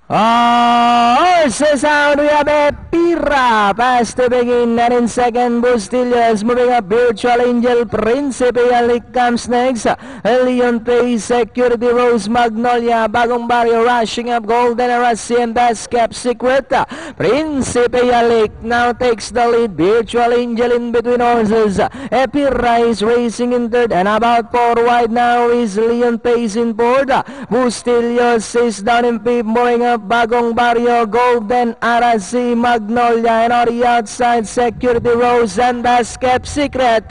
Horses out, we have Epira past to begin, and in second Bustillos moving up. Virtual Angel, Principe Alik comes next. Leon Pace, Security Rose, Magnolia, Bagong Barrio rushing up. Golden Arasi and that's kept secret. Principe Alik now takes the lead. Virtual Angel in between horses. Epira is racing in third, and about 4 wide now is Leon Pace in fourth. Bustillos is down in fifth, moving up. Bagong Barrio, Golden Arasi, Magnolia, and on the outside Security Rose and that's kept secret.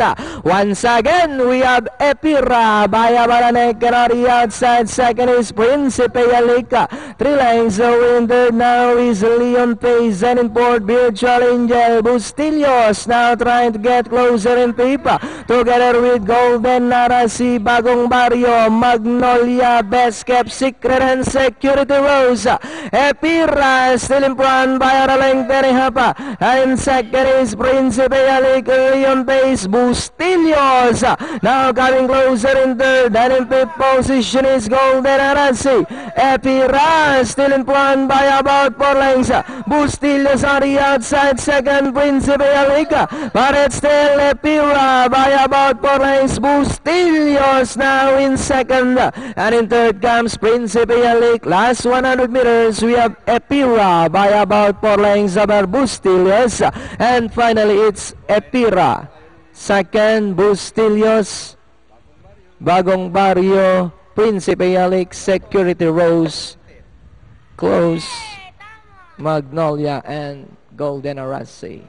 Once again we have Epira, Baya Baranek, and on the outside second is Principe Alika. 3 lengths away in third now is Leon Pace, and in fourth Virtual Angel. Bustillos now trying to get closer in Pipa together with Golden Arasi, Bagong Barrio, Magnolia, best kept secret, and Security Rose. Epira still in front by a length and a half. And in second is Principe Alik, Leon Pace, Bustillos now coming closer in third, and in fifth position is Golden Arasi. Epira still in front by about 4 lengths. Bustillos on the outside second, Principe Alik, but it's still Epira by about 4 lengths. Bustillos now in second, and in third comes Principe Alik. Last 100 meters we have Epira by about 4 lengths over Bustillos, and finally it's Epira. Second Bustillos, Bagong Barrio, Principe Alik, Security Rose, close Magnolia, and Golden Arasi.